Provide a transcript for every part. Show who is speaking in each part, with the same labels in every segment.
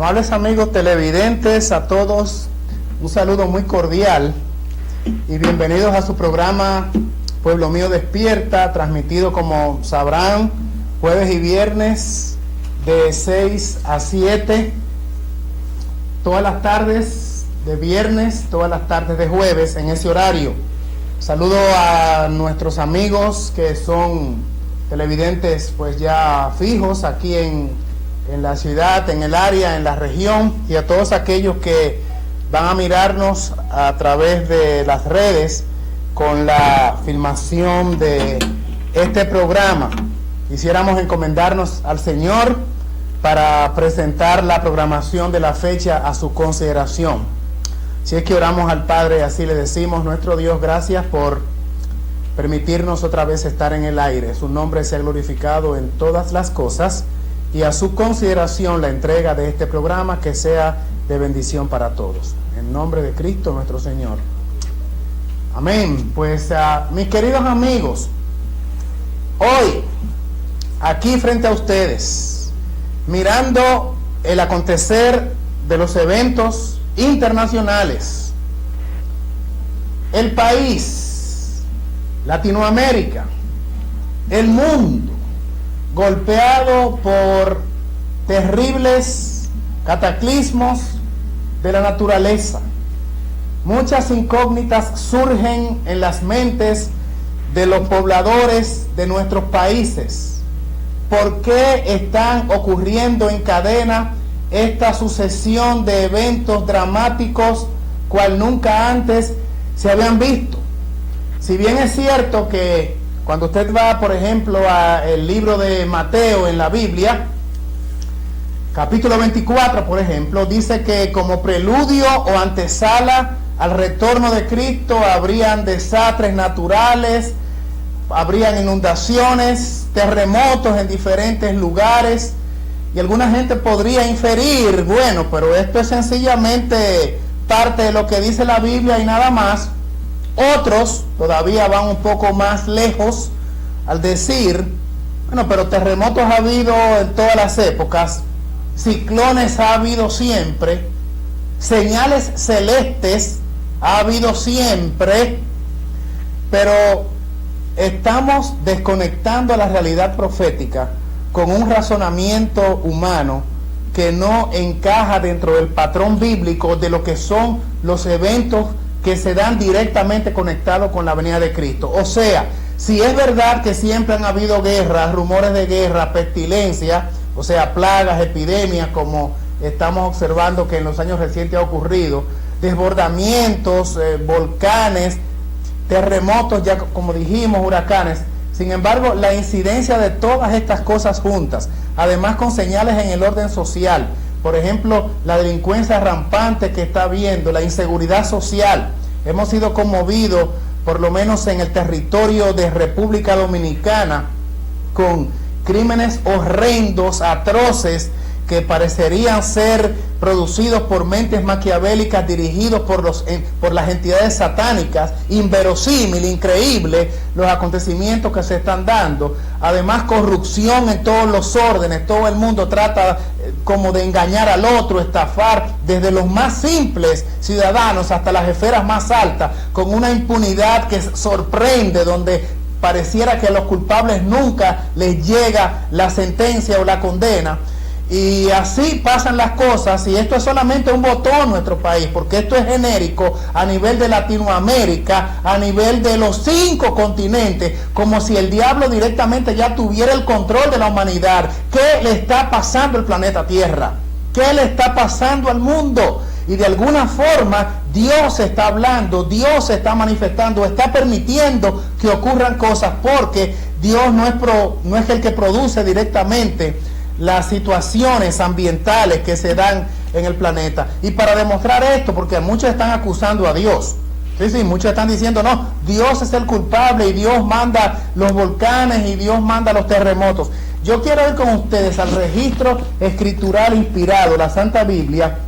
Speaker 1: Amables amigos televidentes, a todos un saludo muy cordial y bienvenidos a su programa Pueblo Mío Despierta, transmitido, como sabrán, jueves y viernes de 6 a 7, todas las tardes de viernes, todas las tardes de jueves en ese horario. Saludo a nuestros amigos que son televidentes pues ya fijos aquí en la ciudad, en el área, en la región, y a todos aquellos que van a mirarnos a través de las redes con la filmación de este programa. Quisiéramos encomendarnos al Señor para presentar la programación de la fecha a su consideración. Si es que oramos al Padre, así le decimos: nuestro Dios, gracias por permitirnos otra vez estar en el aire. Su nombre sea glorificado en todas las cosas, y a su consideración la entrega de este programa, que sea de bendición para todos. En nombre de Cristo nuestro Señor. Amén. Pues mis queridos amigos, hoy aquí frente a ustedes, mirando el acontecer de los eventos internacionales, el país, Latinoamérica, el mundo, golpeado por terribles cataclismos de la naturaleza. Muchas incógnitas surgen en las mentes de los pobladores de nuestros países. ¿Por qué están ocurriendo en cadena esta sucesión de eventos dramáticos cual nunca antes se habían visto? Si bien es cierto que cuando usted va, por ejemplo, al libro de Mateo en la Biblia, capítulo 24, por ejemplo, dice que como preludio o antesala al retorno de Cristo habrían desastres naturales, habrían inundaciones, terremotos en diferentes lugares, y alguna gente podría inferir, bueno, pero esto es sencillamente parte de lo que dice la Biblia y nada más. Otros todavía van un poco más lejos al decir, bueno, pero terremotos ha habido en todas las épocas, ciclones ha habido siempre, señales celestes ha habido siempre, pero estamos desconectando la realidad profética con un razonamiento humano que no encaja dentro del patrón bíblico de lo que son los eventos que se dan directamente conectados con la venida de Cristo. O sea, si es verdad que siempre han habido guerras, rumores de guerra, pestilencia, o sea, plagas, epidemias, como estamos observando que en los años recientes ha ocurrido, desbordamientos, volcanes, terremotos, ya como dijimos, huracanes. Sin embargo, la incidencia de todas estas cosas juntas, además con señales en el orden social, por ejemplo, la delincuencia rampante que está habiendo, la inseguridad social. Hemos sido conmovidos, por lo menos en el territorio de República Dominicana, con crímenes horrendos, atroces, que parecerían ser producidos por mentes maquiavélicas, dirigidos por las entidades satánicas. Inverosímil, increíble los acontecimientos que se están dando. Además, corrupción en todos los órdenes. Todo el mundo trata como de engañar al otro, estafar, desde los más simples ciudadanos hasta las esferas más altas, con una impunidad que sorprende, donde pareciera que a los culpables nunca les llega la sentencia o la condena. Y así pasan las cosas, y esto es solamente un botón en nuestro país, porque esto es genérico a nivel de Latinoamérica, a nivel de los 5 continentes, como si el diablo directamente ya tuviera el control de la humanidad. ¿Qué le está pasando al planeta Tierra? ¿Qué le está pasando al mundo? Y de alguna forma Dios está hablando, Dios está manifestando, está permitiendo que ocurran cosas, porque Dios no es el que produce directamente las situaciones ambientales que se dan en el planeta. Y para demostrar esto, porque muchos están acusando a Dios, sí, muchos están diciendo, no, Dios es el culpable y Dios manda los volcanes y Dios manda los terremotos. Yo quiero ir con ustedes al registro escritural inspirado, la Santa Biblia,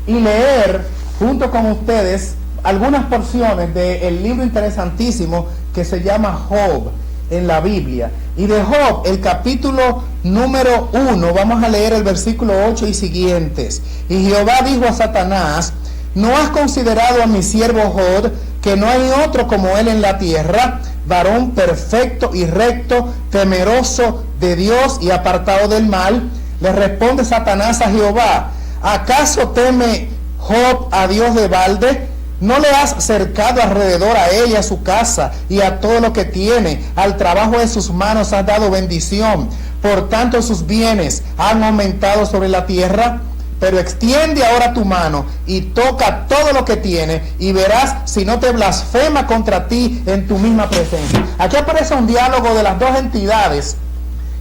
Speaker 1: y leer junto con ustedes algunas porciones del libro interesantísimo que se llama Job. en la Biblia. Y de Job, el capítulo número 1, vamos a leer el versículo 8 y siguientes. Y Jehová dijo a Satanás: ¿no has considerado a mi siervo Job, que no hay otro como él en la tierra, varón perfecto y recto, temeroso de Dios y apartado del mal? Le responde Satanás a Jehová: ¿acaso teme Job a Dios de balde? ¿No le has cercado alrededor a ella, a su casa y a todo lo que tiene? Al trabajo de sus manos has dado bendición. Por tanto sus bienes han aumentado sobre la tierra. Pero extiende ahora tu mano y toca todo lo que tiene, y verás si no te blasfema contra ti en tu misma presencia. Aquí aparece un diálogo de las dos entidades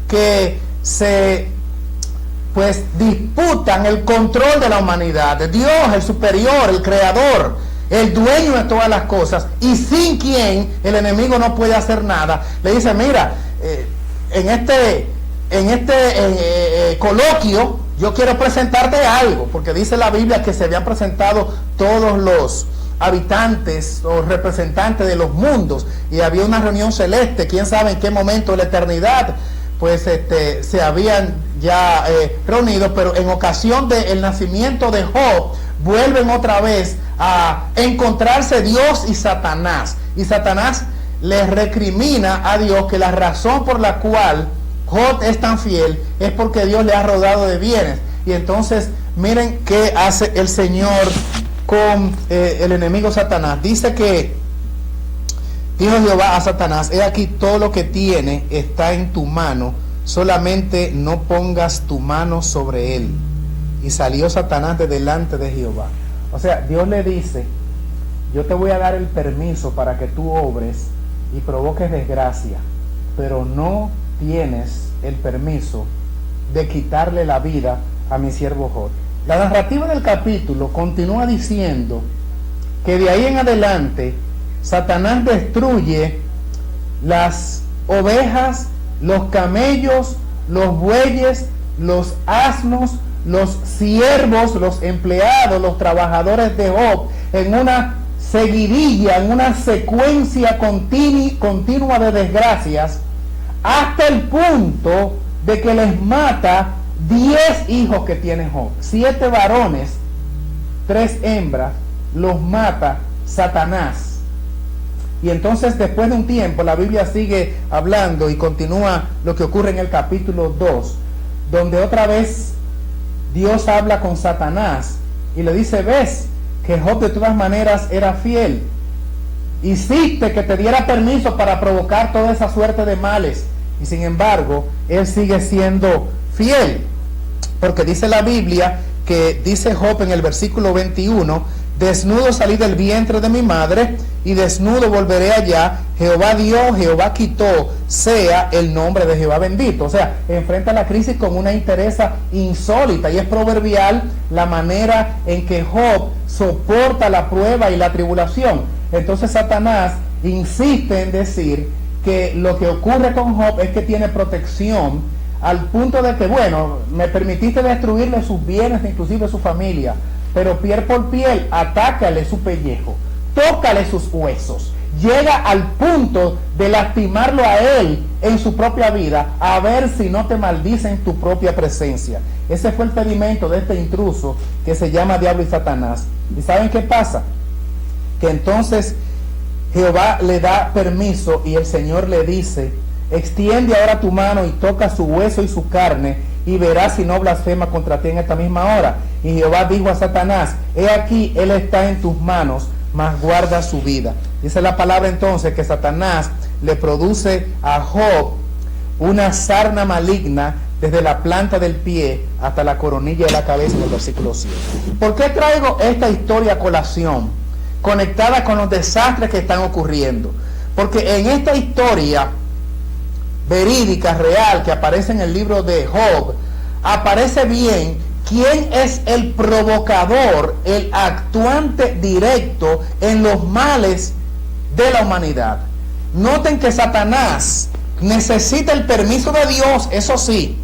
Speaker 1: que se disputan el control de la humanidad. Dios, el superior, el creador, el dueño de todas las cosas, y sin quien el enemigo no puede hacer nada. Le dice: mira, en este coloquio yo quiero presentarte algo, porque dice la Biblia que se habían presentado todos los habitantes o representantes de los mundos, y había una reunión celeste. Quién sabe en qué momento de la eternidad se habían ya reunido, pero en ocasión del nacimiento de Job vuelven otra vez a encontrarse Dios y Satanás le recrimina a Dios que la razón por la cual Job es tan fiel es porque Dios le ha rodado de bienes. Y entonces miren qué hace el Señor con el enemigo Satanás. Dice que dijo Jehová a Satanás: he aquí todo lo que tiene está en tu mano, solamente no pongas tu mano sobre él. Y salió Satanás de delante de Jehová. O sea, Dios le dice: yo te voy a dar el permiso para que tú obres y provoques desgracia, pero no tienes el permiso de quitarle la vida a mi siervo Job. La narrativa del capítulo continúa diciendo que de ahí en adelante Satanás destruye las ovejas, los camellos, los bueyes, los asnos, los siervos, los empleados, los trabajadores de Job, en una seguidilla, en una secuencia continua de desgracias, hasta el punto de que les mata 10 hijos que tiene Job. 7 varones, 3 hembras, los mata Satanás. Y entonces, después de un tiempo, la Biblia sigue hablando y continúa lo que ocurre en el capítulo 2, donde otra vez Dios habla con Satanás y le dice: ves que Job de todas maneras era fiel, hiciste que te diera permiso para provocar toda esa suerte de males, y sin embargo él sigue siendo fiel, porque dice la Biblia que dice Job en el versículo 21: desnudo salí del vientre de mi madre, y desnudo volveré allá. Jehová dio, Jehová quitó, sea el nombre de Jehová bendito. O sea, enfrenta la crisis con una entereza insólita, y es proverbial la manera en que Job soporta la prueba y la tribulación. Entonces Satanás insiste en decir que lo que ocurre con Job es que tiene protección, al punto de que, bueno, me permitiste destruirle sus bienes, inclusive su familia, pero piel por piel, atácale su pellejo, tócale sus huesos, llega al punto de lastimarlo a él en su propia vida, a ver si no te maldice en tu propia presencia. Ese fue el pedimento de este intruso que se llama diablo y Satanás. ¿Y saben qué pasa? Que entonces Jehová le da permiso y el Señor le dice: extiende ahora tu mano y toca su hueso y su carne, y verás si no blasfema contra ti en esta misma hora. Y Jehová dijo a Satanás: he aquí, él está en tus manos, mas guarda su vida. Dice la palabra entonces que Satanás le produce a Job una sarna maligna desde la planta del pie hasta la coronilla de la cabeza, en el versículo 7. ¿Por qué traigo esta historia a colación, conectada con los desastres que están ocurriendo? Porque en esta historia verídica, real, que aparece en el libro de Job, aparece bien quién es el provocador, el actuante directo en los males de la humanidad. Noten que Satanás necesita el permiso de Dios, eso sí,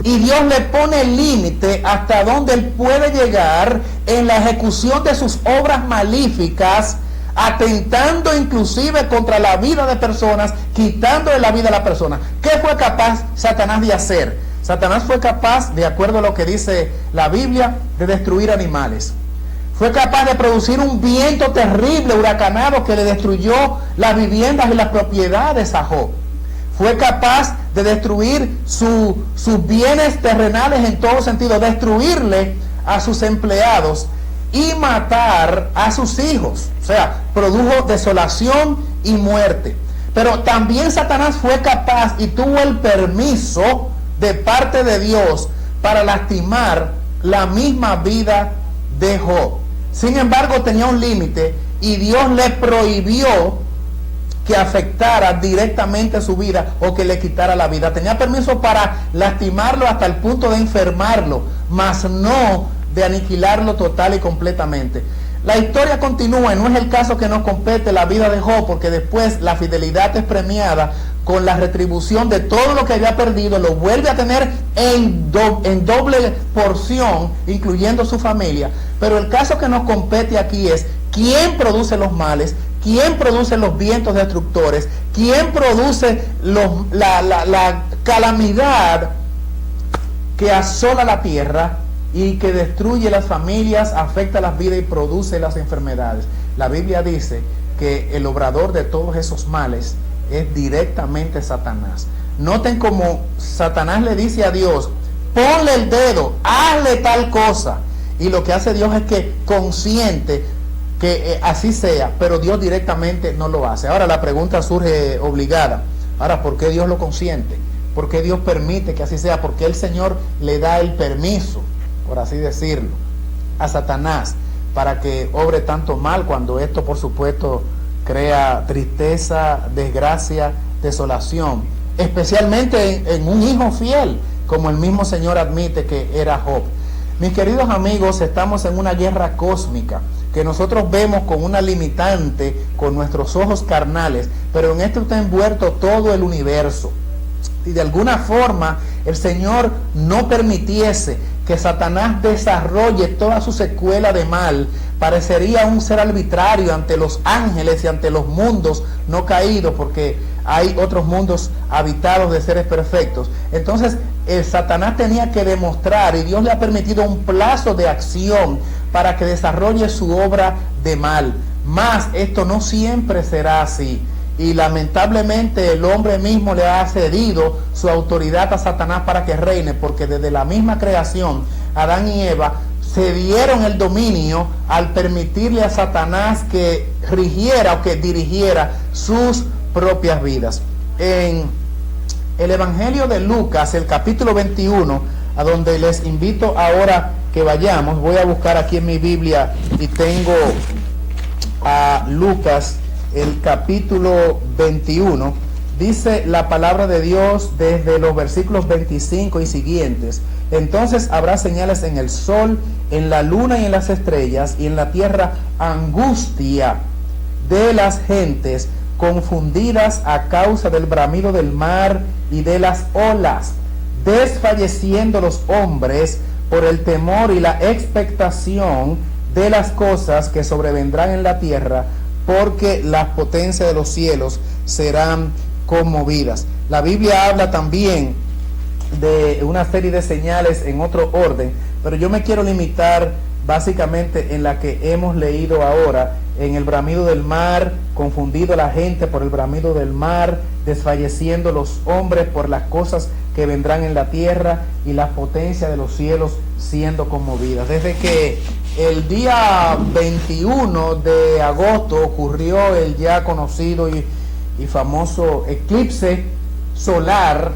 Speaker 1: y Dios le pone el límite hasta donde él puede llegar en la ejecución de sus obras malíficas atentando inclusive contra la vida de personas, quitándole la vida a la persona. ¿Qué fue capaz Satanás de hacer? Satanás fue capaz, de acuerdo a lo que dice la Biblia, de destruir animales. Fue capaz de producir un viento terrible, huracanado, que le destruyó las viviendas y las propiedades a Job. Fue capaz de destruir sus bienes terrenales en todo sentido, destruirle a sus empleados y matar a sus hijos. O sea, produjo desolación y muerte. Pero también Satanás fue capaz y tuvo el permiso de parte de Dios para lastimar la misma vida de Job. Sin embargo, tenía un límite y Dios le prohibió que afectara directamente su vida o que le quitara la vida. Tenía permiso para lastimarlo hasta el punto de enfermarlo, mas no de aniquilarlo total y completamente. La historia continúa y no es el caso que nos compete la vida de Job, porque después la fidelidad es premiada con la retribución de todo lo que había perdido, lo vuelve a tener en doble porción, incluyendo su familia. Pero el caso que nos compete aquí es quién produce los males, quién produce los vientos destructores, quién produce la calamidad que asola la tierra y que destruye las familias, afecta las vidas y produce las enfermedades. La Biblia dice que el obrador de todos esos males es directamente Satanás. Noten cómo Satanás le dice a Dios: ponle el dedo, hazle tal cosa. Y lo que hace Dios es que consiente que así sea, pero Dios directamente no lo hace. Ahora la pregunta surge obligada. Ahora, ¿por qué Dios lo consiente? ¿Por qué Dios permite que así sea? ¿Por qué el Señor le da el permiso, por así decirlo, a Satanás para que obre tanto mal, cuando esto, por supuesto, crea tristeza, desgracia, desolación, especialmente en un hijo fiel, como el mismo Señor admite que era Job? Mis queridos amigos, estamos en una guerra cósmica que nosotros vemos con una limitante con nuestros ojos carnales, pero en esto está envuelto todo el universo. Si de alguna forma el Señor no permitiese que Satanás desarrolle toda su secuela de mal, parecería un ser arbitrario ante los ángeles y ante los mundos no caídos, porque hay otros mundos habitados de seres perfectos. Entonces el Satanás tenía que demostrar, y Dios le ha permitido un plazo de acción para que desarrolle su obra de mal. Mas esto no siempre será así, y lamentablemente el hombre mismo le ha cedido su autoridad a Satanás para que reine, porque desde la misma creación Adán y Eva cedieron el dominio al permitirle a Satanás que rigiera o que dirigiera sus propias vidas. En el Evangelio de Lucas, el capítulo 21, a donde les invito ahora que vayamos, voy a buscar aquí en mi Biblia y tengo a Lucas, el capítulo 21, dice la palabra de Dios desde los versículos 25 y siguientes: entonces habrá señales en el sol, en la luna y en las estrellas, y en la tierra angustia de las gentes, confundidas a causa del bramido del mar y de las olas, desfalleciendo los hombres por el temor y la expectación de las cosas que sobrevendrán en la tierra, porque las potencias de los cielos serán conmovidas. La Biblia habla también de una serie de señales en otro orden, pero yo me quiero limitar básicamente en la que hemos leído ahora, en el bramido del mar, confundido la gente por el bramido del mar, desfalleciendo los hombres por las cosas que vendrán en la tierra, y las potencias de los cielos siendo conmovidas. Desde que el día 21 de agosto ocurrió el ya conocido y famoso eclipse solar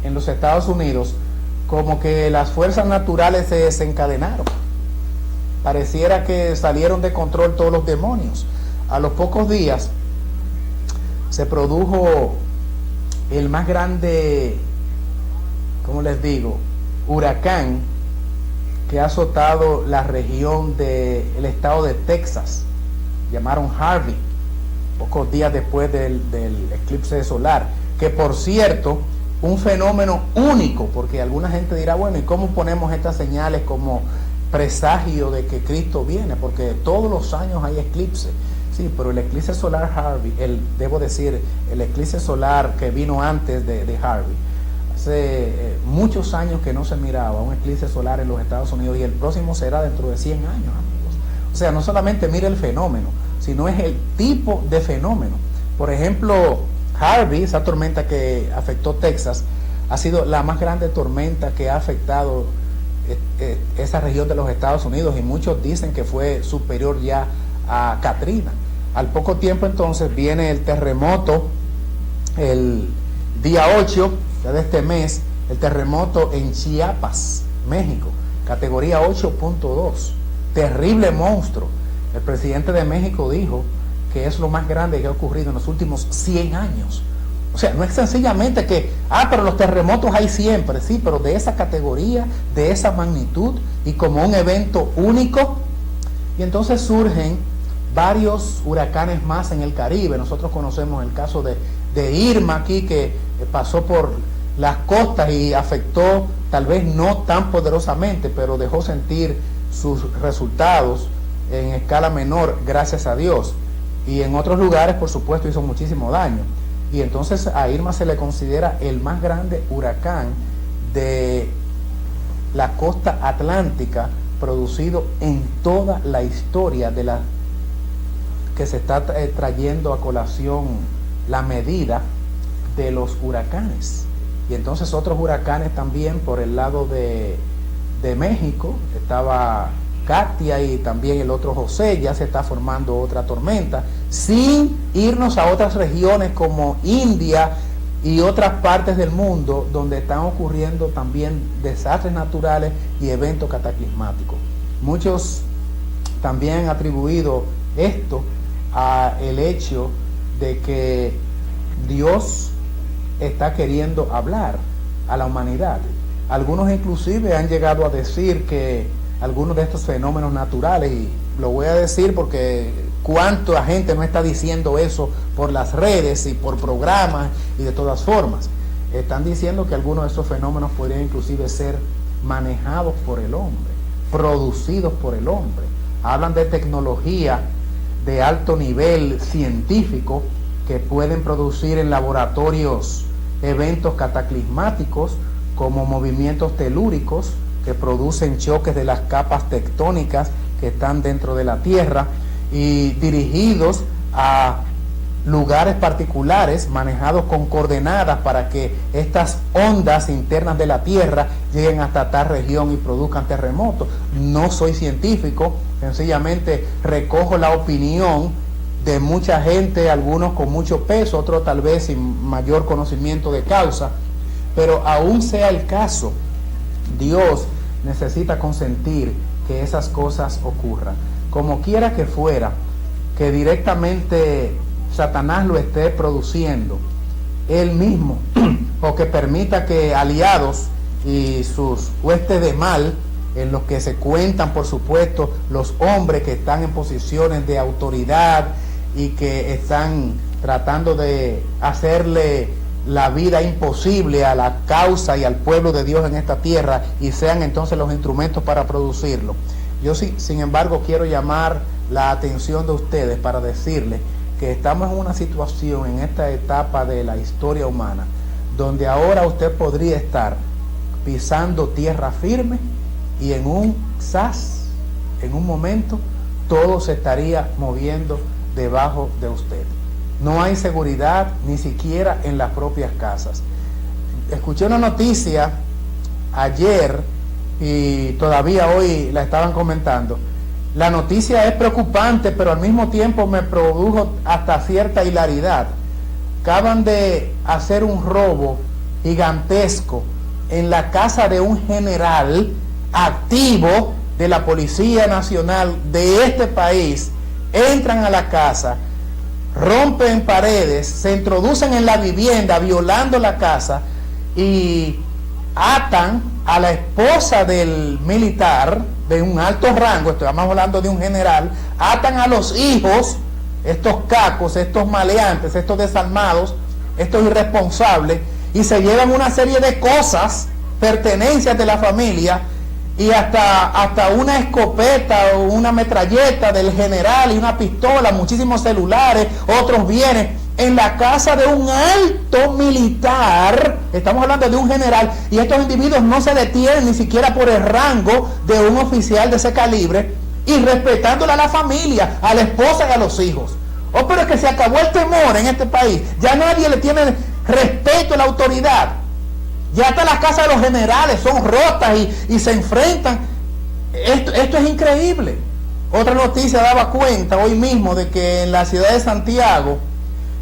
Speaker 1: en los Estados Unidos, como que las fuerzas naturales se desencadenaron. Pareciera que salieron de control todos los demonios. A los pocos días se produjo el más grande, ¿cómo les digo?, huracán que ha azotado la región del estado de Texas. Llamaron Harvey, pocos días después del eclipse solar, que por cierto, un fenómeno único, porque alguna gente dirá, bueno, ¿y cómo ponemos estas señales como presagio de que Cristo viene? Porque todos los años hay eclipse. Sí, pero el eclipse solar Harvey, el eclipse solar que vino antes de Harvey, hace muchos años que no se miraba un eclipse solar en los Estados Unidos, y el próximo será dentro de 100 años, amigos. O sea, no solamente mira el fenómeno, sino es el tipo de fenómeno. Por ejemplo, Harvey, esa tormenta que afectó Texas, ha sido la más grande tormenta que ha afectado esa región de los Estados Unidos, y muchos dicen que fue superior ya a Katrina. Al poco tiempo entonces viene el terremoto, el día 8 de este mes, el terremoto en Chiapas, México, categoría 8.2, terrible monstruo. El presidente de México dijo que es lo más grande que ha ocurrido en los últimos 100 años. O sea, no es sencillamente que, pero los terremotos hay siempre, sí, pero de esa categoría, de esa magnitud y como un evento único. Y entonces surgen varios huracanes más en el Caribe. Nosotros conocemos el caso de Irma aquí, que pasó por las costas y afectó, tal vez no tan poderosamente, pero dejó sentir sus resultados en escala menor, gracias a Dios. Y en otros lugares, por supuesto, hizo muchísimo daño. Y entonces a Irma se le considera el más grande huracán de la costa atlántica producido en toda la historia de la que se está trayendo a colación la medida de los huracanes. Y entonces otros huracanes también por el lado de México, estaba Katia y también el otro José, ya se está formando otra tormenta, sin irnos a otras regiones como India y otras partes del mundo donde están ocurriendo también desastres naturales y eventos cataclismáticos. Muchos también han atribuido esto a el hecho de que Dios está queriendo hablar a la humanidad. Algunos inclusive han llegado a decir que algunos de estos fenómenos naturales, y lo voy a decir porque cuánta gente no está diciendo eso por las redes y por programas y de todas formas, están diciendo que algunos de estos fenómenos podrían inclusive ser manejados por el hombre, producidos por el hombre. Hablan de tecnología de alto nivel científico que pueden producir en laboratorios eventos cataclismáticos como movimientos telúricos que producen choques de las capas tectónicas que están dentro de la Tierra y dirigidos a lugares particulares manejados con coordenadas para que estas ondas internas de la Tierra lleguen hasta tal región y produzcan terremotos. No soy científico, sencillamente recojo la opinión de mucha gente, algunos con mucho peso, otros tal vez sin mayor conocimiento de causa, pero aún sea el caso, Dios necesita consentir que esas cosas ocurran. Como quiera que fuera, que directamente Satanás lo esté produciendo él mismo, o que permita que aliados y sus huestes de mal, en los que se cuentan por supuesto los hombres que están en posiciones de autoridad y que están tratando de hacerle la vida imposible a la causa y al pueblo de Dios en esta tierra, y sean entonces los instrumentos para producirlo. Yo sí, sin embargo, quiero llamar la atención de ustedes para decirles que estamos en una situación en esta etapa de la historia humana donde ahora usted podría estar pisando tierra firme y en un momento todo se estaría moviendo debajo de usted. No hay seguridad ni siquiera en las propias casas. Escuché una noticia ayer y todavía hoy la estaban comentando. La noticia es preocupante, pero al mismo tiempo me produjo hasta cierta hilaridad. Acaban de hacer un robo gigantesco en la casa de un general activo de la Policía Nacional de este país. Entran a la casa, rompen paredes, se introducen en la vivienda violando la casa y atan a la esposa del militar de un alto rango, estamos hablando de un general, atan a los hijos, estos cacos, estos maleantes, estos desalmados, estos irresponsables, y se llevan una serie de cosas, pertenencias de la familia, y hasta una escopeta o una metralleta del general y una pistola, muchísimos celulares, otros bienes, en la casa de un alto militar. Estamos hablando de un general, y estos individuos no se detienen ni siquiera por el rango de un oficial de ese calibre, y respetándole a la familia, a la esposa y a los hijos. Oh, pero es que se acabó el temor en este país. Ya nadie le tiene respeto a la autoridad. Ya hasta las casas de los generales son rotas y se enfrentan. Esto es increíble. Otra noticia daba cuenta hoy mismo de que en la ciudad de Santiago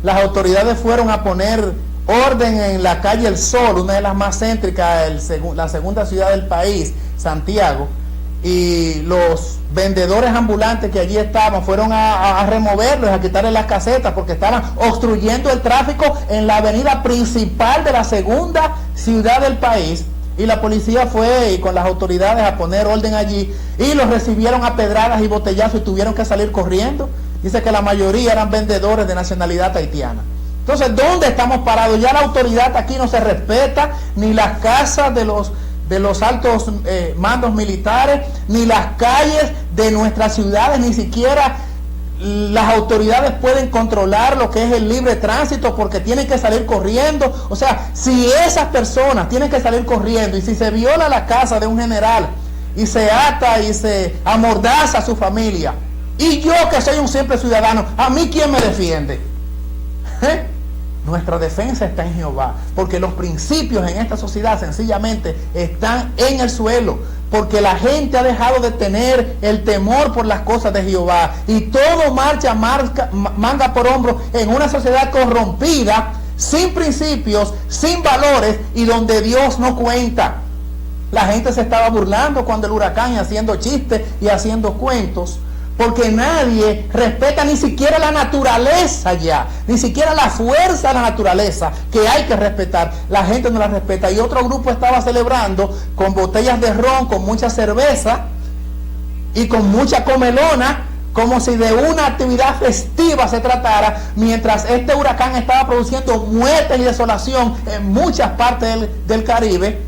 Speaker 1: las autoridades fueron a poner orden en la calle El Sol, una de las más céntricas, la segunda ciudad del país, Santiago, y los vendedores ambulantes que allí estaban fueron a removerlos, a quitarles las casetas, porque estaban obstruyendo el tráfico en la avenida principal de la segunda ciudad del país, y la policía fue y con las autoridades a poner orden allí, y los recibieron a pedradas y botellazos y tuvieron que salir corriendo. Dice que la mayoría eran vendedores de nacionalidad haitiana. Entonces, ¿dónde estamos parados? Ya la autoridad aquí no se respeta, ni las casas de los altos mandos militares, ni las calles de nuestras ciudades, ni siquiera las autoridades pueden controlar lo que es el libre tránsito, porque tienen que salir corriendo. O sea, si esas personas tienen que salir corriendo, y si se viola la casa de un general y se ata y se amordaza a su familia, y yo que soy un simple ciudadano, ¿a mí quién me defiende? Nuestra defensa está en Jehová, porque los principios en esta sociedad sencillamente están en el suelo, porque la gente ha dejado de tener el temor por las cosas de Jehová, y todo marcha manga por hombro en una sociedad corrompida, sin principios, sin valores, y donde Dios no cuenta. La gente se estaba burlando cuando el huracán, y haciendo chistes y haciendo cuentos, porque nadie respeta ni siquiera la naturaleza ya, ni siquiera la fuerza de la naturaleza que hay que respetar. La gente no la respeta. Y otro grupo estaba celebrando con botellas de ron, con mucha cerveza y con mucha comelona, como si de una actividad festiva se tratara, mientras este huracán estaba produciendo muertes y desolación en muchas partes del Caribe,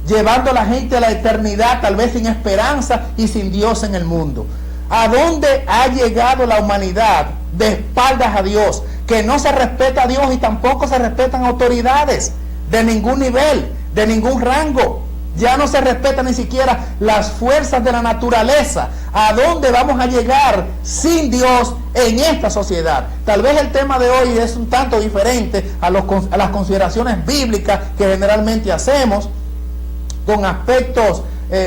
Speaker 1: llevando a la gente a la eternidad, tal vez sin esperanza y sin Dios en el mundo. ¿A dónde ha llegado la humanidad de espaldas a Dios? Que no se respeta a Dios y tampoco se respetan autoridades de ningún nivel, de ningún rango. Ya no se respetan ni siquiera las fuerzas de la naturaleza. ¿A dónde vamos a llegar sin Dios en esta sociedad? Tal vez el tema de hoy es un tanto diferente a las consideraciones bíblicas que generalmente hacemos, con aspectos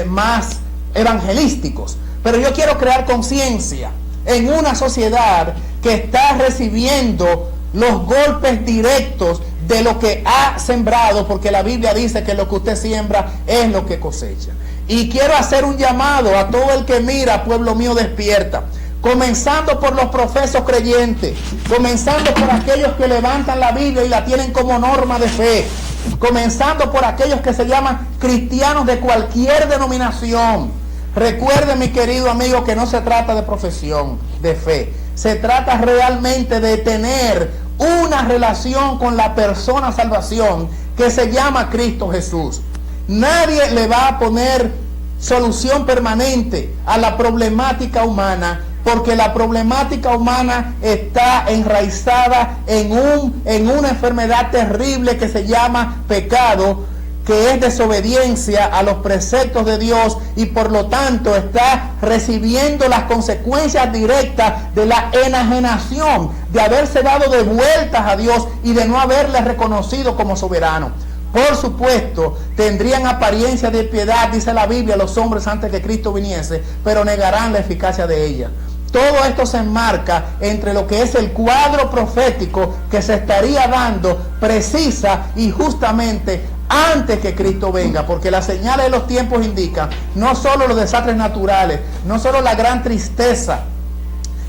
Speaker 1: más evangelísticos. Pero yo quiero crear conciencia en una sociedad que está recibiendo los golpes directos de lo que ha sembrado, porque la Biblia dice que lo que usted siembra es lo que cosecha. Y quiero hacer un llamado a todo el que mira, pueblo mío, despierta. Comenzando por los profesos creyentes, comenzando por aquellos que levantan la Biblia y la tienen como norma de fe, comenzando por aquellos que se llaman cristianos de cualquier denominación. Recuerde, mi querido amigo, que no se trata de profesión de fe, se trata realmente de tener una relación con la persona salvación que se llama Cristo Jesús. Nadie le va a poner solución permanente a la problemática humana, porque la problemática humana está enraizada en una enfermedad terrible que se llama pecado, que es desobediencia a los preceptos de Dios, y por lo tanto está recibiendo las consecuencias directas de la enajenación, de haberse dado de vueltas a Dios y de no haberle reconocido como soberano. Por supuesto, tendrían apariencia de piedad, dice la Biblia, los hombres antes que Cristo viniese, pero negarán la eficacia de ella. Todo esto se enmarca entre lo que es el cuadro profético que se estaría dando precisa y justamente antes que Cristo venga, porque las señales de los tiempos indican no solo los desastres naturales, no solo la tristeza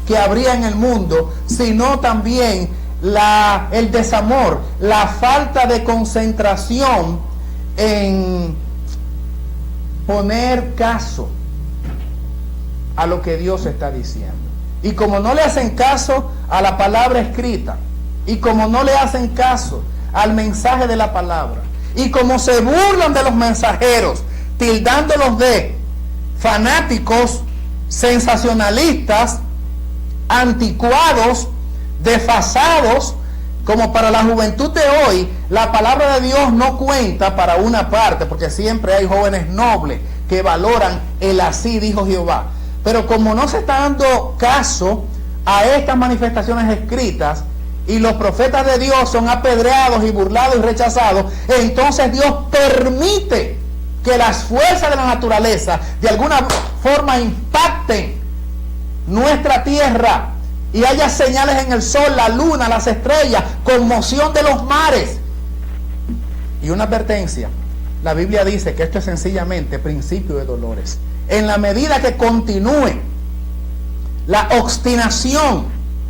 Speaker 1: que habría en el mundo, sino también el desamor, la falta de concentración en poner caso a lo que Dios está diciendo. Y como no le hacen caso a la palabra escrita, y como no le hacen caso al mensaje de la palabra, y como se burlan de los mensajeros, tildándolos de fanáticos, sensacionalistas, anticuados, desfasados. Como para la juventud de hoy, la palabra de Dios no cuenta para una parte, porque siempre hay jóvenes nobles que valoran el así dijo Jehová. Pero como no se está dando caso a estas manifestaciones escritas, y los profetas de Dios son apedreados y burlados y rechazados, entonces Dios permite que las fuerzas de la naturaleza de alguna forma impacten nuestra tierra, y haya señales en el sol, la luna, las estrellas, conmoción de los mares. Y una advertencia: la Biblia dice que esto es sencillamente principio de dolores. En la medida que continúe la obstinación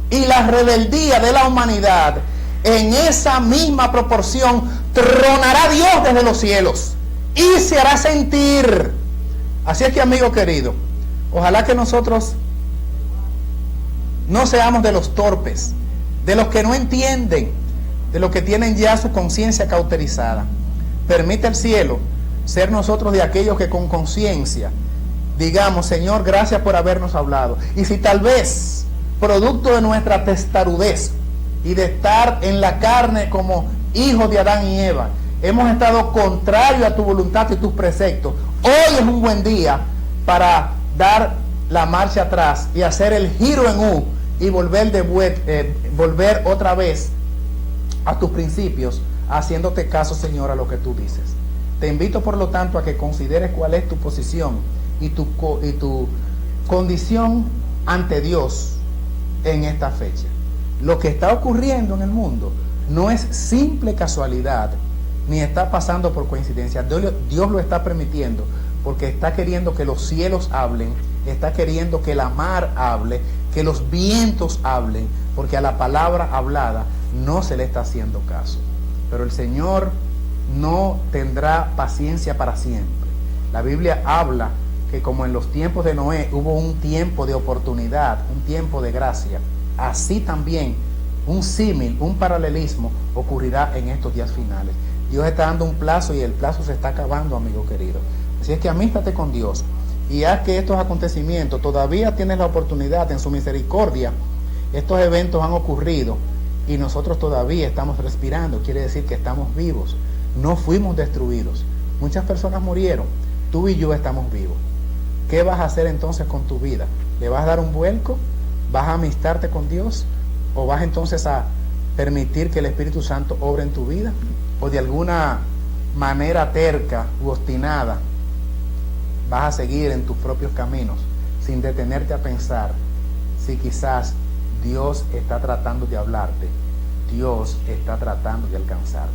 Speaker 1: y la rebeldía de la humanidad, en esa misma proporción tronará Dios desde los cielos y se hará sentir. Así es que, amigo querido, ojalá que nosotros no seamos de los torpes, de los que no entienden, de los que tienen ya su conciencia cauterizada. Permite el cielo ser nosotros de aquellos que con conciencia digamos: Señor, gracias por habernos hablado. Y si tal vez, producto de nuestra testarudez y de estar en la carne como hijos de Adán y Eva, hemos estado contrario a tu voluntad y tus preceptos, hoy es un buen día para dar la marcha atrás y hacer el giro en U y volver otra vez a tus principios, haciéndote caso, Señor, a lo que tú dices. Te invito, por lo tanto, a que consideres cuál es tu posición y tu condición ante Dios en esta fecha. Lo que está ocurriendo en el mundo no es simple casualidad, ni está pasando por coincidencia. Dios lo está permitiendo porque está queriendo que los cielos hablen, está queriendo que la mar hable, que los vientos hablen, porque a la palabra hablada no se le está haciendo caso. Pero el Señor no tendrá paciencia para siempre. La Biblia habla que como en los tiempos de Noé hubo un tiempo de oportunidad, un tiempo de gracia, así también un símil, un paralelismo ocurrirá en estos días finales. Dios está dando un plazo y el plazo se está acabando, amigo querido. Así es que amístate con Dios y haz que estos acontecimientos, todavía tienes la oportunidad en su misericordia. Estos eventos han ocurrido y nosotros todavía estamos respirando, quiere decir que estamos vivos, no fuimos destruidos. Muchas personas murieron, tú y yo estamos vivos. ¿Qué vas a hacer entonces con tu vida? ¿Le vas a dar un vuelco? ¿Vas a amistarte con Dios? ¿O vas entonces a permitir que el Espíritu Santo obre en tu vida? ¿O de alguna manera terca u obstinada vas a seguir en tus propios caminos sin detenerte a pensar si quizás Dios está tratando de hablarte, Dios está tratando de alcanzarte?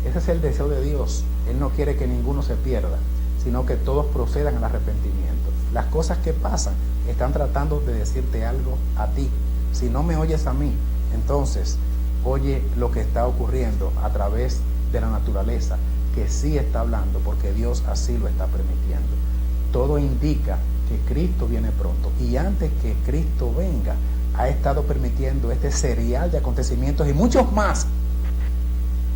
Speaker 1: Ese es el deseo de Dios. Él no quiere que ninguno se pierda, sino que todos procedan al arrepentimiento. Las cosas que pasan están tratando de decirte algo a ti. Si no me oyes a mí, entonces oye lo que está ocurriendo a través de la naturaleza, que sí está hablando, porque Dios así lo está permitiendo. Todo indica que Cristo viene pronto, y antes que Cristo venga ha estado permitiendo este serial de acontecimientos y muchos más,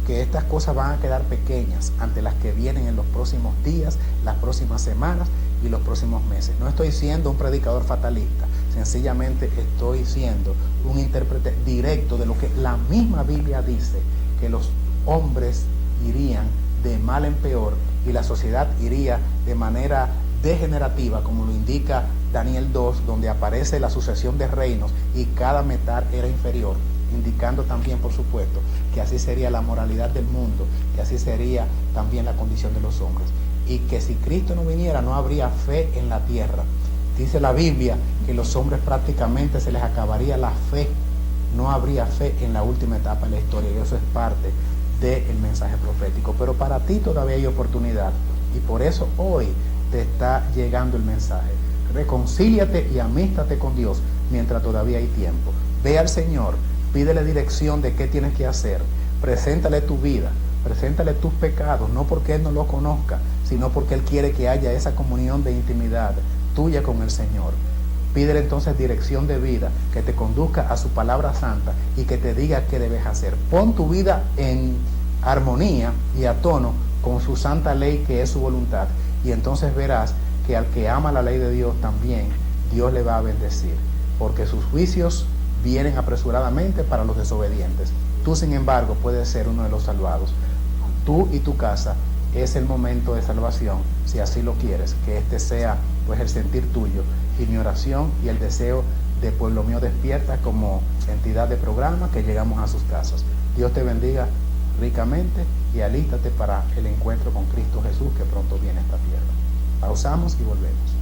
Speaker 1: que estas cosas van a quedar pequeñas ante las que vienen en los próximos días, las próximas semanas y los próximos meses. No estoy siendo un predicador fatalista, sencillamente estoy siendo un intérprete directo de lo que la misma Biblia dice, que los hombres irían de mal en peor y la sociedad iría de manera degenerativa, como lo indica Daniel 2, donde aparece la sucesión de reinos y cada metal era inferior, indicando también, por supuesto, que así sería la moralidad del mundo, que así sería también la condición de los hombres, y que si Cristo no viniera no habría fe en la tierra. Dice la Biblia que los hombres prácticamente se les acabaría la fe, no habría fe en la última etapa de la historia, y eso es parte del mensaje profético. Pero para ti todavía hay oportunidad, y por eso hoy te está llegando el mensaje. Reconcíliate y amístate con Dios mientras todavía hay tiempo. Ve al Señor, pídele dirección de qué tienes que hacer, preséntale tu vida, preséntale tus pecados, no porque Él no los conozca, sino porque Él quiere que haya esa comunión de intimidad tuya con el Señor. Pídele entonces dirección de vida, que te conduzca a su palabra santa y que te diga qué debes hacer. Pon tu vida en armonía y a tono con su santa ley, que es su voluntad, Y entonces verás que al que ama la ley de Dios también, Dios le va a bendecir, porque sus juicios vienen apresuradamente para los desobedientes. Tú, sin embargo, puedes ser uno de los salvados. Tú y tu casa es el momento de salvación, si así lo quieres, que este sea pues el sentir tuyo. Y mi oración y el deseo de Pueblo Mío Despierta como entidad de programa, que llegamos a sus casas. Dios te bendiga ricamente y alístate para el encuentro con Cristo Jesús, que pronto viene a esta tierra. Pausamos y volvemos.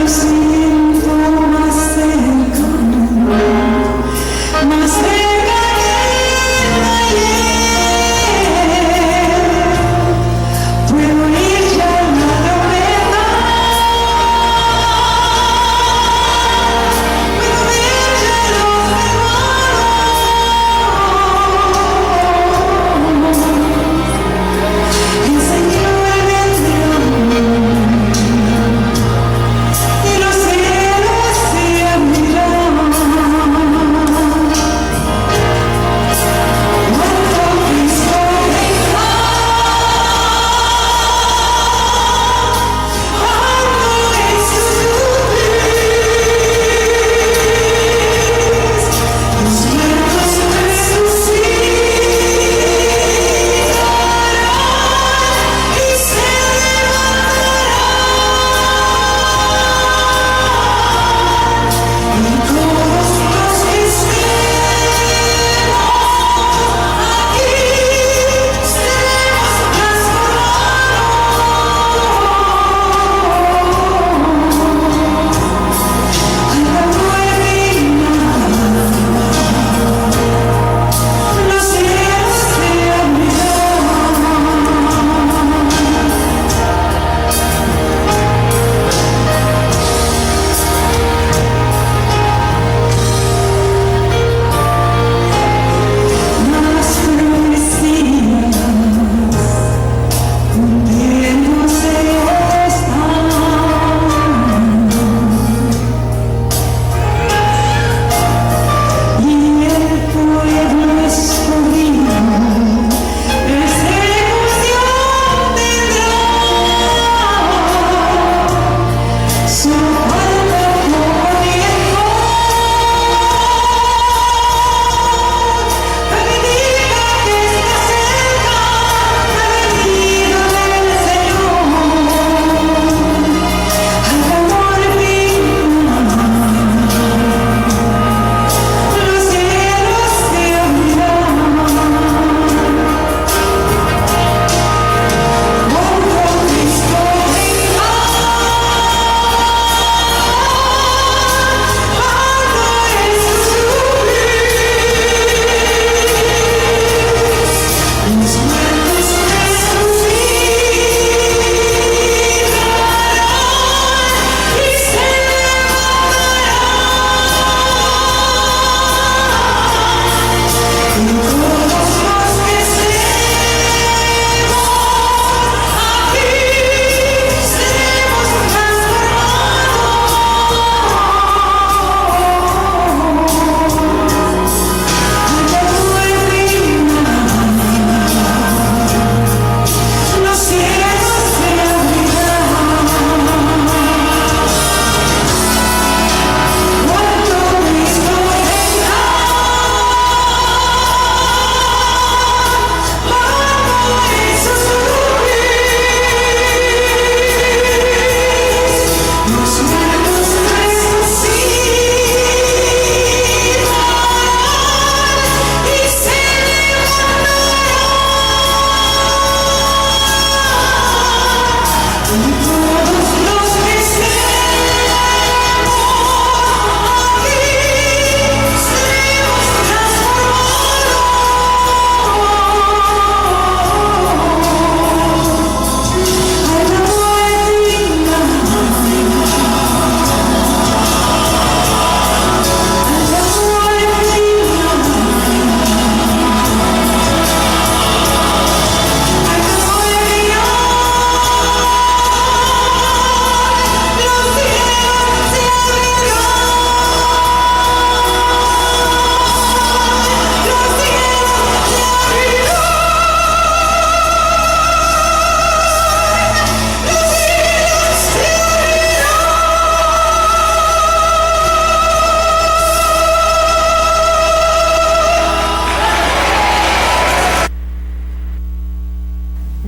Speaker 2: Siento más cercano.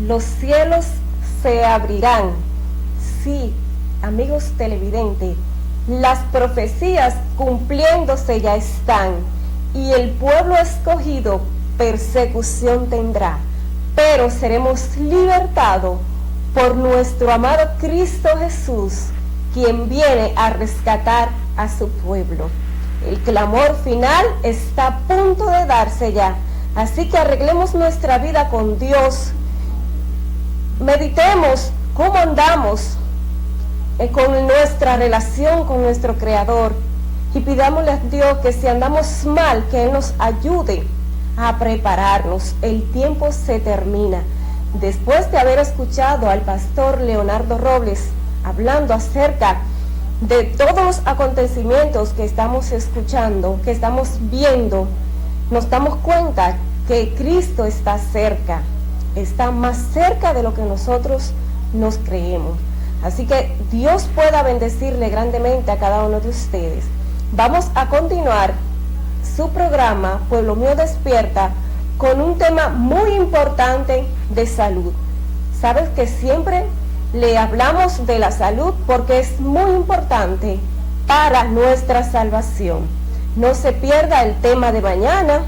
Speaker 2: los cielos se abrirán. Sí, amigos televidentes, las profecías cumpliéndose ya están, y el pueblo escogido persecución tendrá, pero seremos libertados por nuestro amado Cristo Jesús, quien viene a rescatar a su pueblo. El clamor final está a punto de darse ya, así que arreglemos nuestra vida con Dios, meditemos cómo andamos con nuestra relación con nuestro Creador, y pidámosle a Dios que si andamos mal, que Él nos ayude a prepararnos. El tiempo se termina. Después de haber escuchado al pastor Leonardo Robles hablando acerca de todos los acontecimientos que estamos escuchando, que estamos viendo, nos damos cuenta que Cristo está cerca, está más cerca de lo que nosotros nos creemos. Así que Dios pueda bendecirle grandemente a cada uno de ustedes. Vamos a continuar su programa Pueblo Mío Despierta con un tema muy importante de salud. Sabes que siempre le hablamos de la salud porque es muy importante para nuestra salvación. No se pierda el tema de mañana,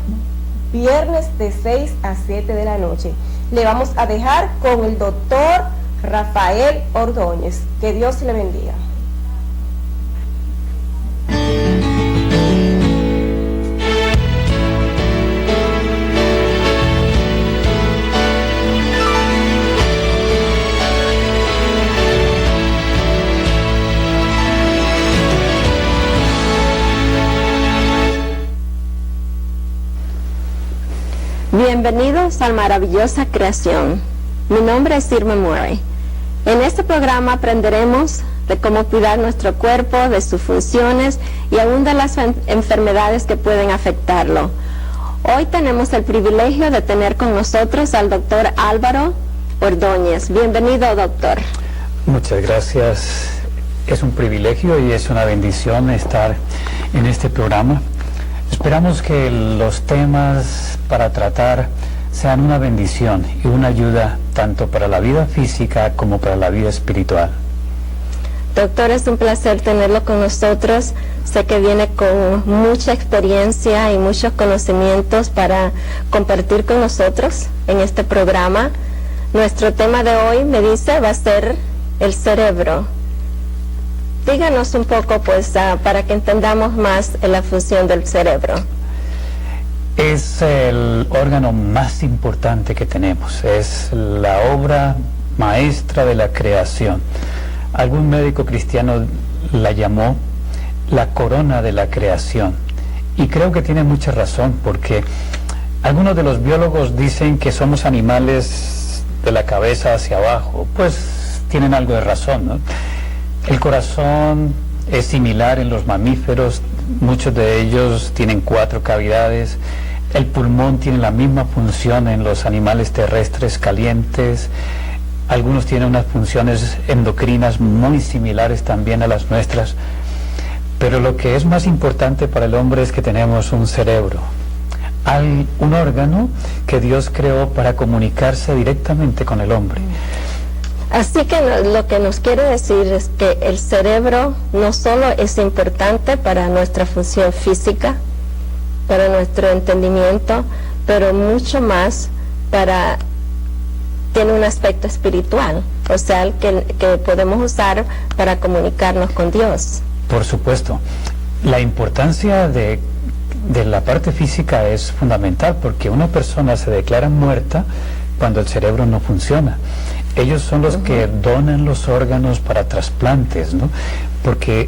Speaker 2: viernes de 6 a 7 de la noche. Le vamos a dejar con el doctor Rafael Ordóñez. Que Dios le bendiga.
Speaker 3: Bienvenidos a Maravillosa Creación. Mi nombre es Irma Murray. En este programa aprenderemos de cómo cuidar nuestro cuerpo, de sus funciones y aún de las enfermedades que pueden afectarlo. Hoy tenemos el privilegio de tener con nosotros al doctor Álvaro Ordóñez. Bienvenido, doctor.
Speaker 4: Muchas gracias. Es un privilegio y es una bendición estar en este programa. Esperamos que los temas para tratar sean una bendición y una ayuda tanto para la vida física como para la vida espiritual.
Speaker 3: Doctor, es un placer tenerlo con nosotros. Sé que viene con mucha experiencia y muchos conocimientos para compartir con nosotros en este programa. Nuestro tema de hoy, me dice, va a ser el cerebro. Díganos un poco, pues, para que entendamos más la función del cerebro.
Speaker 4: Es el órgano más importante que tenemos, es la obra maestra de la creación. Algún médico cristiano la llamó la corona de la creación, y creo que tiene mucha razón, porque algunos de los biólogos dicen que somos animales de la cabeza hacia abajo. Pues tienen algo de razón, ¿no? El corazón es similar en los mamíferos, muchos de ellos tienen 4 cavidades. El pulmón tiene la misma función en los animales terrestres calientes. Algunos tienen unas funciones endocrinas muy similares también a las nuestras. Pero lo que es más importante para el hombre es que tenemos un cerebro. Hay un órgano que Dios creó para comunicarse directamente con el hombre.
Speaker 3: Así que lo que nos quiere decir es que el cerebro no solo es importante para nuestra función física, para nuestro entendimiento, pero mucho más tiene un aspecto espiritual, o sea, que podemos usar para comunicarnos con Dios.
Speaker 4: Por supuesto. La importancia de la parte física es fundamental, porque una persona se declara muerta cuando el cerebro no funciona. Ellos son los que donan los órganos para trasplantes, ¿no? Porque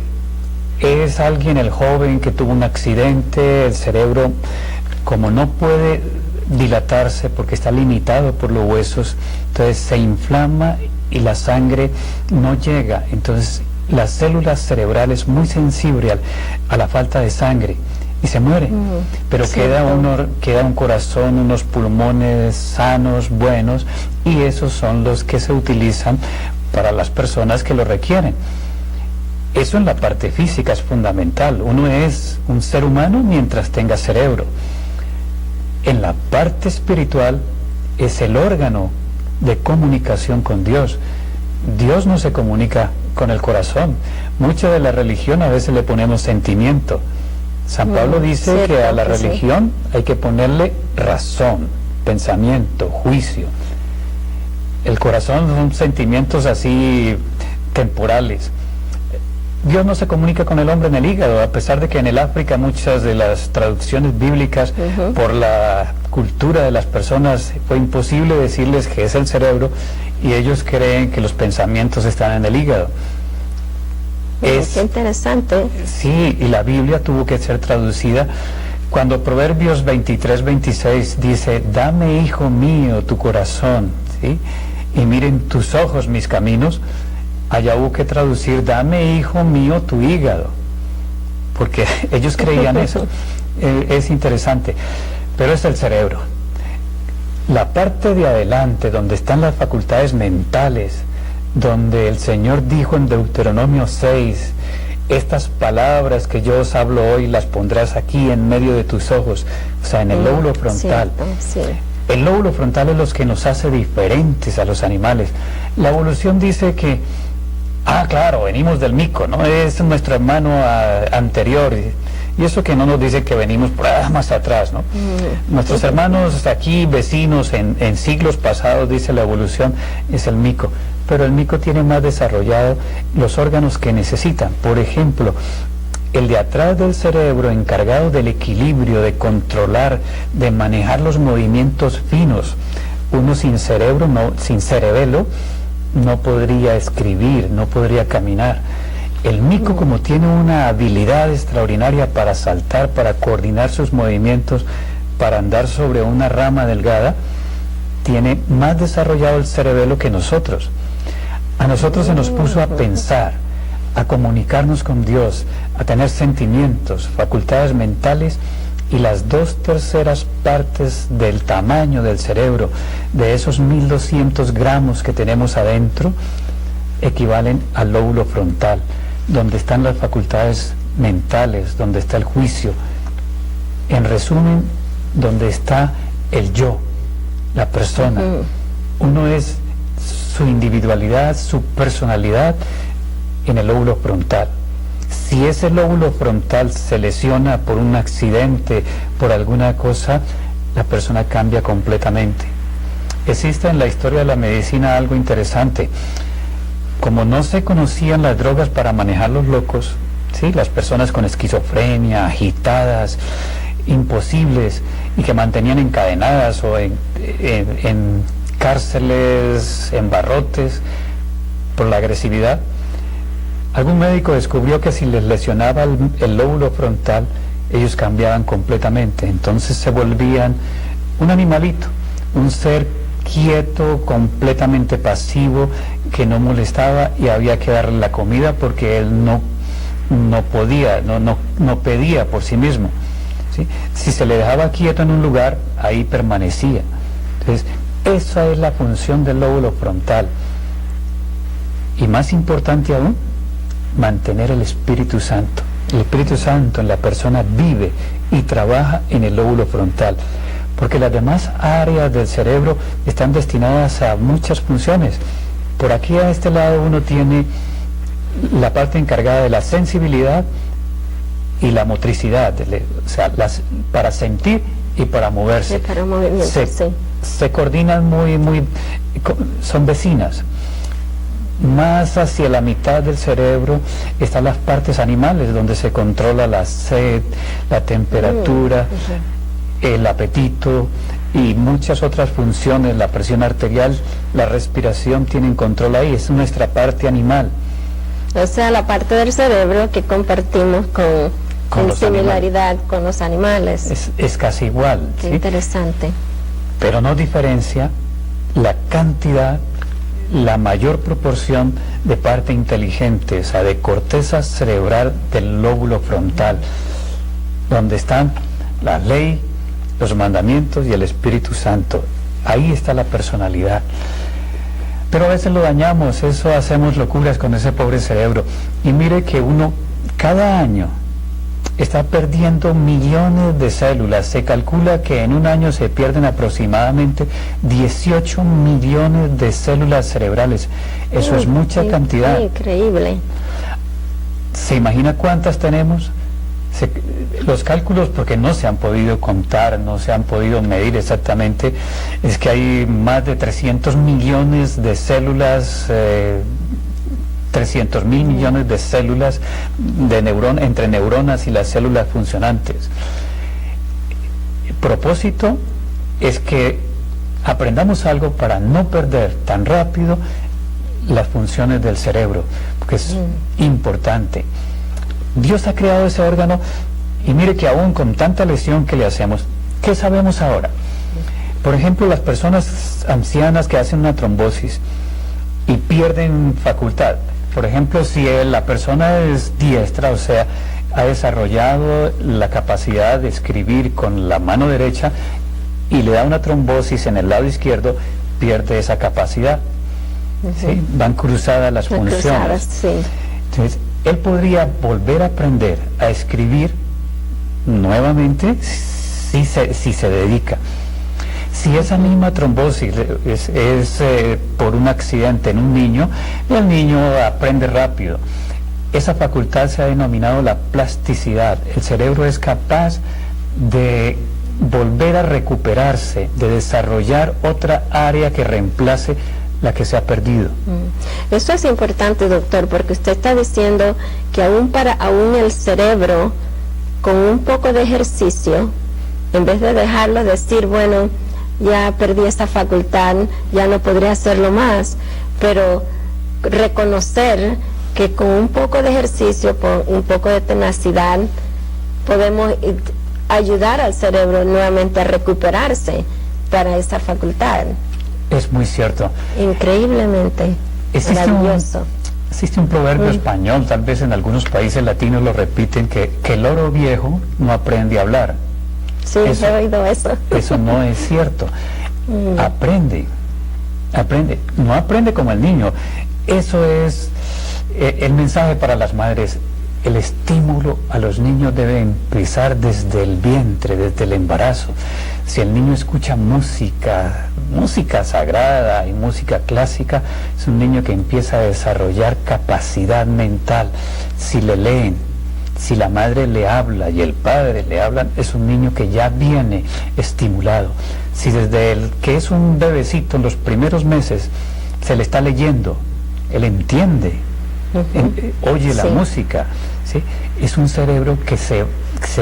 Speaker 4: es alguien, el joven, que tuvo un accidente, el cerebro, como no puede dilatarse porque está limitado por los huesos, entonces se inflama y la sangre no llega. Entonces las células cerebrales muy sensibles a la falta de sangre y se muere. Pero queda un corazón, unos pulmones sanos, buenos, y esos son los que se utilizan para las personas que lo requieren. Eso en la parte física es fundamental. Uno es un ser humano mientras tenga cerebro. En la parte espiritual es el órgano de comunicación con Dios. Dios no se comunica con el corazón. Mucha de la religión a veces le ponemos sentimiento. San Pablo dice
Speaker 3: cierto,
Speaker 4: que a la
Speaker 3: que sí.
Speaker 4: religión hay que ponerle razón, pensamiento, juicio. El corazón son sentimientos así temporales. Dios no se comunica con el hombre en el hígado, a pesar de que en el África muchas de las traducciones bíblicas, por la cultura de las personas, fue imposible decirles que es el cerebro, y ellos creen que los pensamientos están en el hígado.
Speaker 3: Qué interesante.
Speaker 4: Sí, y la Biblia tuvo que ser traducida. Cuando Proverbios 23-26 dice, dame, hijo mío, tu corazón, ¿sí? Y miren tus ojos mis caminos, allá hubo que traducir, dame, hijo mío, tu hígado, porque ellos creían eso. Es interesante, pero es el cerebro. La parte de adelante, donde están las facultades mentales, donde el Señor dijo en Deuteronomio 6, estas palabras que yo os hablo hoy las pondrás aquí en medio de tus ojos, o sea, en el lóbulo frontal.
Speaker 3: Cierto, sí.
Speaker 4: El lóbulo frontal es lo que nos hace diferentes a los animales. La evolución dice que, claro, venimos del mico, ¿no? Es nuestro hermano anterior. Y eso que no nos dice que venimos por más atrás, ¿no? Nuestros hermanos aquí, vecinos, en siglos pasados, dice la evolución, es el mico. Pero el mico tiene más desarrollado los órganos que necesitan. Por ejemplo, el de atrás del cerebro, encargado del equilibrio, de controlar, de manejar los movimientos finos. Uno sin cerebro, sin cerebelo, no podría escribir, no podría caminar. El mico, como tiene una habilidad extraordinaria para saltar, para coordinar sus movimientos, para andar sobre una rama delgada, tiene más desarrollado el cerebelo que nosotros. A nosotros se nos puso a pensar, a comunicarnos con Dios, a tener sentimientos, facultades mentales, y las 2/3 partes del tamaño del cerebro, de esos 1200 gramos que tenemos adentro, equivalen al lóbulo frontal, donde están las facultades mentales, donde está el juicio. En resumen, donde está el yo, la persona. Uno es su individualidad, su personalidad en el lóbulo frontal. Si ese lóbulo frontal se lesiona por un accidente, por alguna cosa, la persona cambia completamente. Existe en la historia de la medicina algo interesante. Como no se conocían las drogas para manejar los locos, ¿sí? Las personas con esquizofrenia, agitadas, imposibles, y que mantenían encadenadas o en cárceles, en barrotes, por la agresividad, algún médico descubrió que si les lesionaba el lóbulo frontal, ellos cambiaban completamente. Entonces se volvían un animalito, un ser quieto, completamente pasivo, que no molestaba, y había que darle la comida porque él no podía, no pedía por sí mismo, ¿sí? Si se le dejaba quieto en un lugar, ahí permanecía. Entonces, esa es la función del lóbulo frontal. Y más importante aún, mantener el Espíritu Santo. El Espíritu Santo en la persona vive y trabaja en el lóbulo frontal, porque las demás áreas del cerebro están destinadas a muchas funciones. Por aquí a este lado uno tiene la parte encargada de la sensibilidad y la motricidad, o sea, para sentir y para moverse.
Speaker 3: Para movimiento,
Speaker 4: Se coordinan son vecinas. Más hacia la mitad del cerebro están las partes animales, donde se controla la sed, la temperatura, el apetito y muchas otras funciones, la presión arterial, la respiración, tienen control ahí. Es nuestra parte animal.
Speaker 3: O sea, la parte del cerebro que compartimos con similaridad con los animales.
Speaker 4: Es casi igual.
Speaker 3: Qué
Speaker 4: ¿sí?
Speaker 3: Interesante.
Speaker 4: Pero no diferencia la cantidad, la mayor proporción de parte inteligente, o sea, de corteza cerebral del lóbulo frontal, donde están la ley, los mandamientos y el Espíritu Santo. Ahí está la personalidad. Pero a veces lo dañamos, eso hacemos locuras con ese pobre cerebro. Y mire que uno, cada año, está perdiendo millones de células. Se calcula que en un año se pierden aproximadamente 18 millones de células cerebrales. Eso es mucha cantidad.
Speaker 3: Increíble.
Speaker 4: ¿Se imagina cuántas tenemos? Los cálculos, porque no se han podido contar, no se han podido medir exactamente, es que hay más de 300 millones de células, 300.000 millones de células de entre neuronas y las células funcionantes. El propósito es que aprendamos algo para no perder tan rápido las funciones del cerebro, porque es importante. Dios ha creado ese órgano y mire que aún con tanta lesión que le hacemos, ¿qué sabemos ahora? Por ejemplo, las personas ancianas que hacen una trombosis y pierden facultad. Por ejemplo, si la persona es diestra, o sea, ha desarrollado la capacidad de escribir con la mano derecha y le da una trombosis en el lado izquierdo, pierde esa capacidad. ¿Sí? Van cruzadas las funciones.
Speaker 3: Cruzadas, sí.
Speaker 4: Entonces, él podría volver a aprender a escribir nuevamente si se dedica. Si esa misma trombosis es por un accidente en un niño, el niño aprende rápido. Esa facultad se ha denominado la plasticidad. El cerebro es capaz de volver a recuperarse, de desarrollar otra área que reemplace la que se ha perdido.
Speaker 3: Eso es importante, doctor, porque usted está diciendo que aún el cerebro, con un poco de ejercicio, en vez de dejarlo decir, bueno, ya perdí esta facultad, ya no podré hacerlo más, pero reconocer que con un poco de ejercicio, con un poco de tenacidad, podemos ayudar al cerebro nuevamente a recuperarse para esa facultad.
Speaker 4: Es muy cierto.
Speaker 3: Increíblemente maravilloso.
Speaker 4: Existe un proverbio español, tal vez en algunos países latinos lo repiten, que el loro viejo no aprende a hablar.
Speaker 3: Sí, he oído eso.
Speaker 4: Eso no es cierto. Aprende. No aprende como el niño. Eso es el mensaje para las madres. El estímulo a los niños debe empezar desde el vientre, desde el embarazo. Si el niño escucha música sagrada y música clásica, es un niño que empieza a desarrollar capacidad mental. Si le leen, si la madre le habla y el padre le hablan, es un niño que ya viene estimulado. Si desde el que es un bebecito en los primeros meses se le está leyendo, él entiende, oye la música, ¿sí? Es un cerebro que se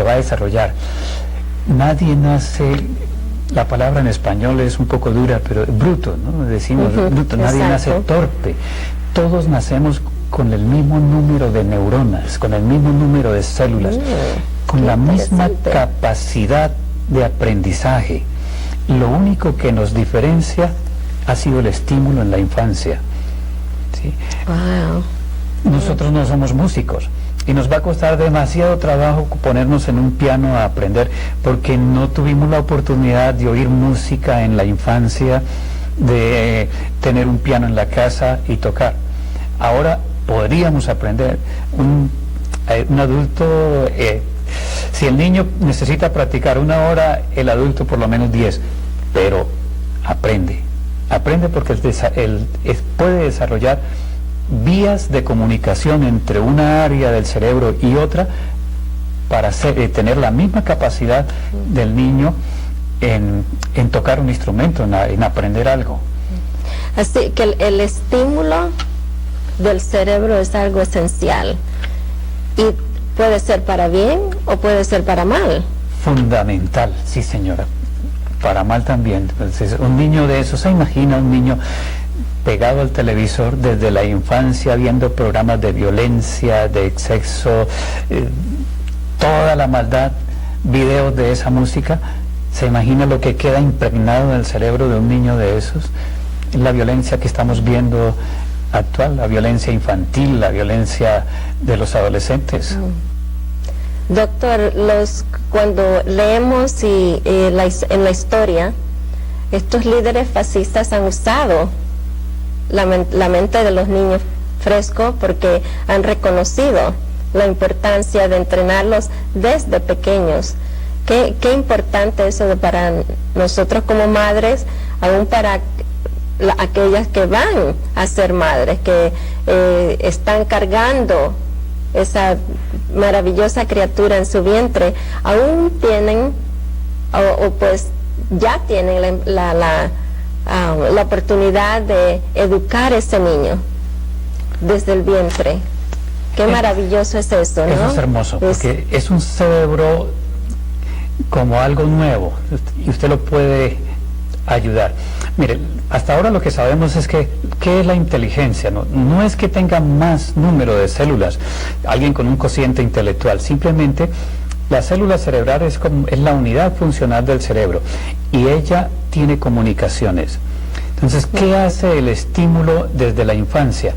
Speaker 4: va a desarrollar. Nadie nace, la palabra en español es un poco dura, pero bruto, ¿no? Decimos bruto, nadie nace torpe. Todos nacemos con el mismo número de neuronas, con el mismo número de células, con la misma capacidad de aprendizaje. Lo único que nos diferencia ha sido el estímulo en la infancia. ¿Sí?
Speaker 3: Wow.
Speaker 4: Nosotros no somos músicos y nos va a costar demasiado trabajo ponernos en un piano a aprender, porque no tuvimos la oportunidad de oír música en la infancia, de tener un piano en la casa y tocar. Ahora podríamos aprender. Un adulto, si el niño necesita practicar 1 hora, el adulto por lo menos 10, pero aprende porque él puede desarrollar vías de comunicación entre una área del cerebro y otra para tener la misma capacidad del niño en tocar un instrumento, en aprender algo.
Speaker 3: Así que el estímulo del cerebro es algo esencial y puede ser para bien o puede ser para mal.
Speaker 4: Fundamental, sí señora, para mal también. Entonces, un niño de eso, se imagina un niño pegado al televisor desde la infancia, viendo programas de violencia, de sexo, toda la maldad, videos de esa música. ¿Se imagina lo que queda impregnado en el cerebro de un niño de esos? La violencia que estamos viendo actual, la violencia infantil, la violencia de los adolescentes.
Speaker 3: Doctor, cuando leemos en la historia, estos líderes fascistas han usado la mente de los niños fresco porque han reconocido la importancia de entrenarlos desde pequeños. Qué importante eso para nosotros como madres, aún para aquellas que van a ser madres, que están cargando esa maravillosa criatura en su vientre, aún tienen, o pues ya tienen la oportunidad de educar a ese niño desde el vientre. Qué maravilloso es eso, ¿no?
Speaker 4: Eso es hermoso, porque es un cerebro como algo nuevo y usted lo puede ayudar. Mire, hasta ahora lo que sabemos es que ¿qué es la inteligencia? No es que tenga más número de células, alguien con un cociente intelectual, simplemente la célula cerebral es la unidad funcional del cerebro y ella tiene comunicaciones. Entonces, ¿qué hace el estímulo desde la infancia?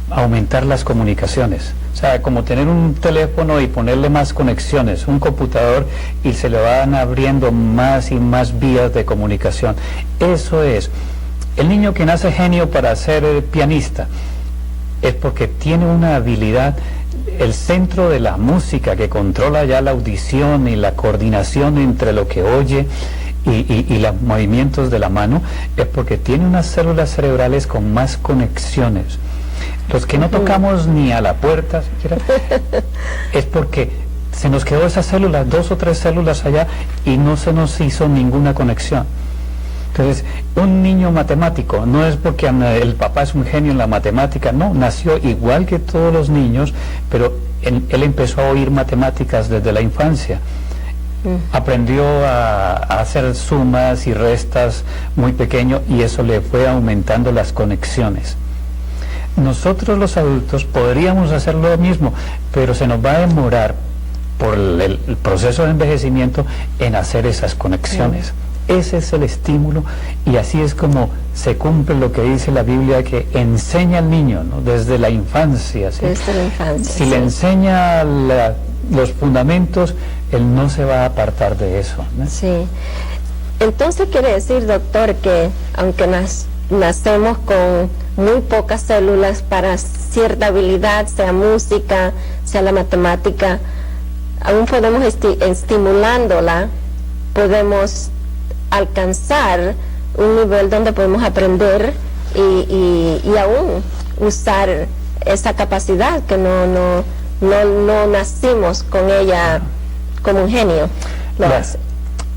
Speaker 4: Aumentar las comunicaciones. O sea, como tener un teléfono y ponerle más conexiones, un computador, y se le van abriendo más y más vías de comunicación. Eso es. El niño que nace genio para ser pianista es porque tiene una habilidad. El centro de la música que controla ya la audición y la coordinación entre lo que oye y los movimientos de la mano, es porque tiene unas células cerebrales con más conexiones. Los que no tocamos ni a la puerta siquiera, es porque se nos quedó esa célula, 2 o 3 células allá, y no se nos hizo ninguna conexión. Entonces, un niño matemático no es porque el papá es un genio en la matemática, no, nació igual que todos los niños, pero él empezó a oír matemáticas desde la infancia. Aprendió a hacer sumas y restas muy pequeño, y eso le fue aumentando las conexiones. Nosotros los adultos podríamos hacer lo mismo, pero se nos va a demorar por el proceso de envejecimiento en hacer esas conexiones. Ese es el estímulo, y así es como se cumple lo que dice la Biblia, que enseña al niño, ¿no? Desde la infancia, ¿sí?
Speaker 3: Desde la infancia,
Speaker 4: si le enseña los fundamentos, él no se va a apartar de eso, ¿no?
Speaker 3: Sí. Entonces quiere decir, doctor, que aunque nacemos con muy pocas células para cierta habilidad, sea música, sea la matemática, aún podemos estimulándola, podemos alcanzar un nivel donde podemos aprender y aún usar esa capacidad que no nacimos con ella como un genio.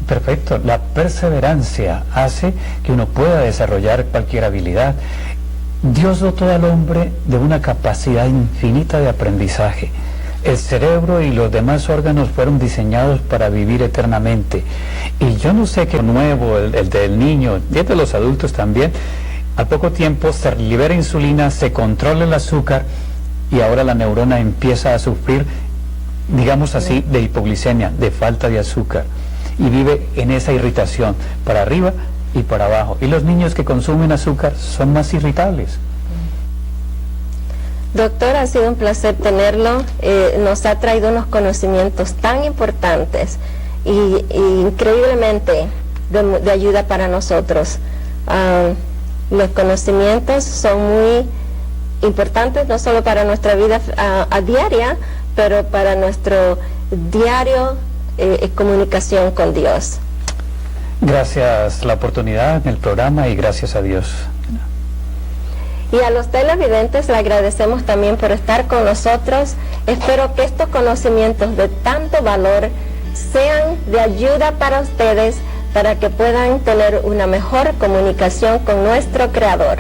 Speaker 4: Perfecto. La perseverancia hace que uno pueda desarrollar cualquier habilidad. Dios dotó al hombre de una capacidad infinita de aprendizaje. El cerebro y los demás órganos fueron diseñados para vivir eternamente. Y yo no sé qué nuevo, el del niño, y el de los adultos también, al poco tiempo se libera insulina, se controla el azúcar, y ahora la neurona empieza a sufrir, digamos así, de hipoglicemia, de falta de azúcar, y vive en esa irritación, para arriba y para abajo. Y los niños que consumen azúcar son más irritables.
Speaker 3: Doctor, ha sido un placer tenerlo. Nos ha traído unos conocimientos tan importantes y increíblemente de ayuda para nosotros. Los conocimientos son muy importantes, no solo para nuestra vida a diaria, pero para nuestro diario comunicación con Dios.
Speaker 4: Gracias la oportunidad en el programa y gracias a Dios.
Speaker 3: Y a los televidentes le agradecemos también por estar con nosotros. Espero que estos conocimientos de tanto valor sean de ayuda para ustedes, para que puedan tener una mejor comunicación con nuestro Creador.